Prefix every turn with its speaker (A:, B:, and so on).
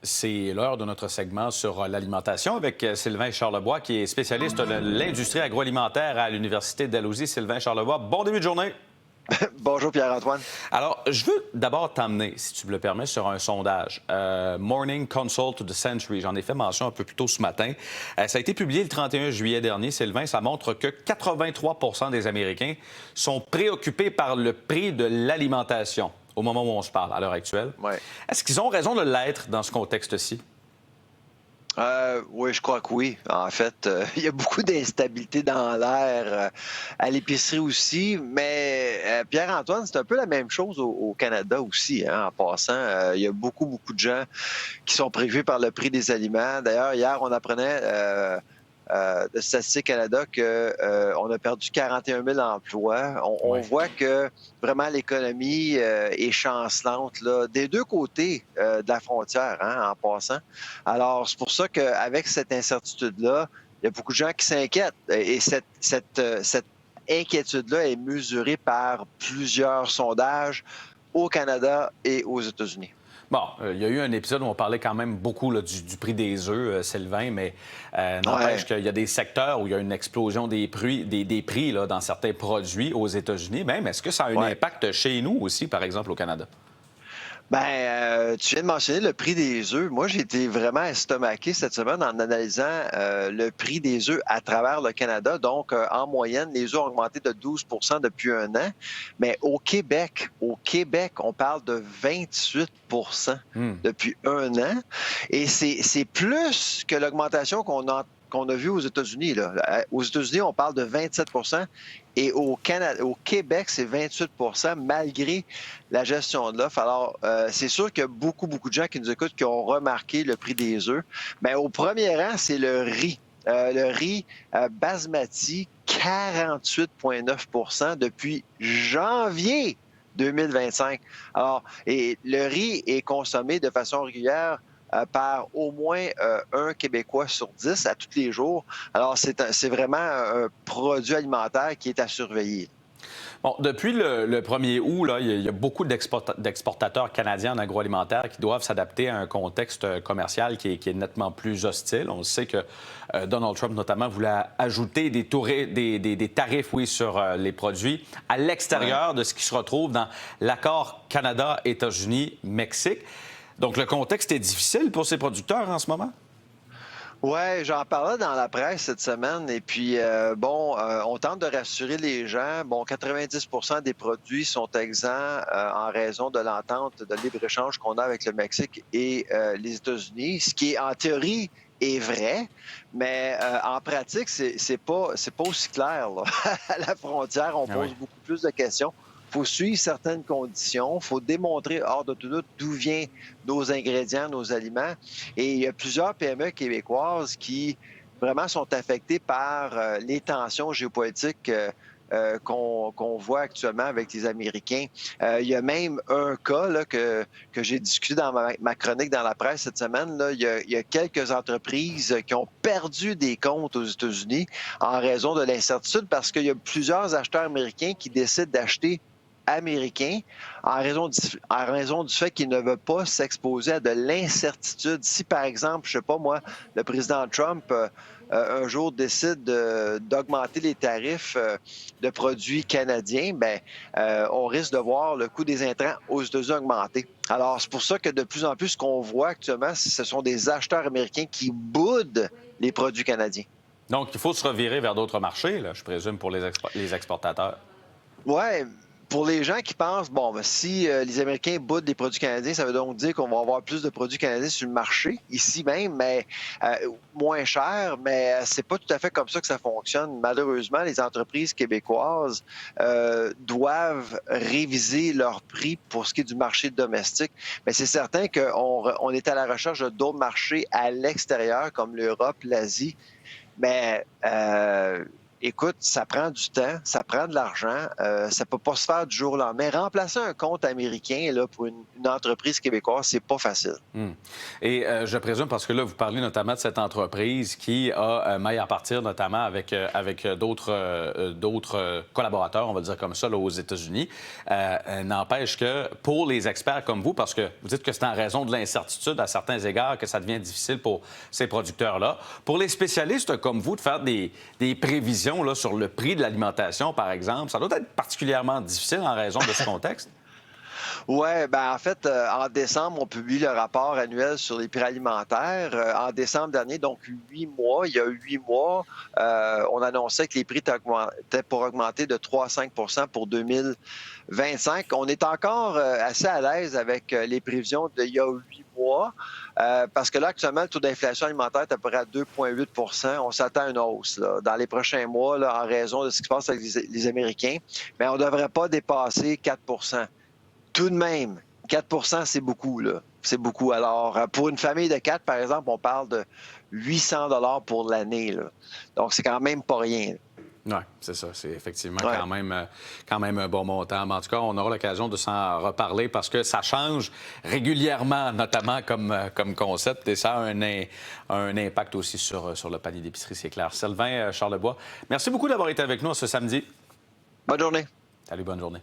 A: C'est l'heure de notre segment sur l'alimentation avec Sylvain Charlebois, qui est spécialiste de l'industrie agroalimentaire à l'Université de Dalhousie. Sylvain Charlebois, bon début de journée.
B: Bonjour Pierre-Antoine.
A: Alors, je veux d'abord t'emmener, si tu me le permets, sur un sondage. Morning Consult to the Century. J'en ai fait mention un peu plus tôt ce matin. Ça a été publié le 31 juillet dernier, Sylvain. Ça montre que 83 des Américains sont préoccupés par le prix de l'alimentation au moment où on se parle, à l'heure actuelle.
B: Ouais.
A: Est-ce qu'ils ont raison de l'être dans ce contexte-ci?
B: Oui, je crois que oui. En fait, il y a beaucoup d'instabilité dans l'air à l'épicerie aussi, mais Pierre-Antoine, c'est un peu la même chose au Canada aussi, hein, en passant. Il y a beaucoup de gens qui sont préoccupés par le prix des aliments. D'ailleurs, hier, on apprenait de Statistique Canada qu'on a perdu 41 000 emplois. On voit que vraiment l'économie est chancelante là, des deux côtés de la frontière, hein, en passant. Alors, c'est pour ça qu'avec cette incertitude-là, il y a beaucoup de gens qui s'inquiètent. Et cette inquiétude-là est mesurée par plusieurs sondages au Canada et aux États-Unis.
A: Bon, il y a eu un épisode où on parlait quand même beaucoup là, du prix des œufs, Sylvain, mais n'empêche qu'il y a des secteurs où il y a une explosion des prix là, dans certains produits aux États-Unis. Même, est-ce que ça a un impact chez nous aussi, par exemple, au Canada?
B: Tu viens de mentionner le prix des œufs. Moi, j'ai été vraiment estomaqué cette semaine en analysant le prix des œufs à travers le Canada. Donc, en moyenne, les œufs ont augmenté de 12 depuis un an. Mais au Québec, on parle de 28 depuis un an. Et c'est plus que l'augmentation qu'on a vue aux États-Unis. Là. Aux États-Unis, on parle de 27 et au Québec, c'est 28 malgré la gestion de l'offre. Alors, c'est sûr qu'il y a beaucoup de gens qui nous écoutent qui ont remarqué le prix des œufs. Mais au premier rang, c'est le riz. Le riz basmati, 48,9 depuis janvier 2025. Alors, et le riz est consommé de façon régulière par au moins un Québécois sur 10 à tous les jours. Alors, c'est vraiment un produit alimentaire qui est à surveiller.
A: Bon, depuis le 1er août, là, il y a beaucoup d'exportateurs canadiens en agroalimentaire qui doivent s'adapter à un contexte commercial qui est nettement plus hostile. On sait que Donald Trump, notamment, voulait ajouter des tarifs, oui, sur les produits à l'extérieur de ce qui se retrouve dans l'accord Canada-États-Unis-Mexique. Donc, le contexte est difficile pour ces producteurs en ce moment?
B: Oui, j'en parlais dans la presse cette semaine et puis, on tente de rassurer les gens. Bon, 90 des produits sont exempts en raison de l'entente de libre-échange qu'on a avec le Mexique et les États-Unis, ce qui est en théorie est vrai, mais en pratique, c'est pas aussi clair, là. À la frontière, on pose beaucoup plus de questions. Il faut suivre certaines conditions, il faut démontrer hors de tout doute d'où viennent nos ingrédients, nos aliments. Et il y a plusieurs PME québécoises qui vraiment sont affectées par les tensions géopolitiques qu'on voit actuellement avec les Américains. Il y a même un cas là, que j'ai discuté dans ma chronique dans la presse cette semaine. Là, il y a quelques entreprises qui ont perdu des comptes aux États-Unis en raison de l'incertitude parce qu'il y a plusieurs acheteurs américains qui décident d'acheter américains en raison du fait qu'ils ne veulent pas s'exposer à de l'incertitude. Si, par exemple, je sais pas moi, le président Trump un jour décide d'augmenter les tarifs de produits canadiens, on risque de voir le coût des intrants aux États-Unis augmenter. Alors, c'est pour ça que de plus en plus, ce qu'on voit actuellement, ce sont des acheteurs américains qui boudent les produits canadiens.
A: Donc, il faut se revirer vers d'autres marchés, là, je présume, pour les exportateurs.
B: Oui. Pour les gens qui pensent, si les Américains boudent des produits canadiens, ça veut donc dire qu'on va avoir plus de produits canadiens sur le marché, ici même, mais moins cher, mais c'est pas tout à fait comme ça que ça fonctionne. Malheureusement, les entreprises québécoises doivent réviser leurs prix pour ce qui est du marché domestique. Mais c'est certain qu'on est à la recherche de d'autres marchés à l'extérieur, comme l'Europe, l'Asie, mais écoute, ça prend du temps, ça prend de l'argent, ça peut pas se faire du jour au lendemain. Remplacer un compte américain là, pour une entreprise québécoise, c'est pas facile.
A: Et je présume, parce que là, vous parlez notamment de cette entreprise qui a maille à partir, notamment avec d'autres collaborateurs, on va le dire comme ça, là, aux États-Unis. N'empêche que pour les experts comme vous, parce que vous dites que c'est en raison de l'incertitude à certains égards que ça devient difficile pour ces producteurs-là, pour les spécialistes comme vous, de faire des prévisions là, sur le prix de l'alimentation, par exemple, ça doit être particulièrement difficile en raison de ce contexte.
B: Ouais, ben en fait, en décembre, on publie le rapport annuel sur les prix alimentaires. En décembre dernier, donc 8 mois, il y a 8 mois, on annonçait que les prix étaient pour augmenter de 3 à 5 pour 2025. On est encore assez à l'aise avec les prévisions d'il y a 8 mois, parce que là, actuellement, le taux d'inflation alimentaire est à peu près à 2,8 On s'attend à une hausse là, dans les prochains mois là, en raison de ce qui se passe avec les Américains. Mais on ne devrait pas dépasser 4. Tout de même, 4 c'est beaucoup, là. C'est beaucoup. Alors, pour une famille de 4, par exemple, on parle de 800 pour l'année, là. Donc, c'est quand même pas rien.
A: Oui, c'est ça. C'est effectivement
B: Ouais.
A: quand même un bon montant. Mais en tout cas, on aura l'occasion de s'en reparler parce que ça change régulièrement, notamment comme concept, et ça a un impact aussi sur le panier d'épicerie, c'est clair. Sylvain Charlebois, merci beaucoup d'avoir été avec nous ce samedi.
B: Bonne journée.
A: Salut, bonne journée.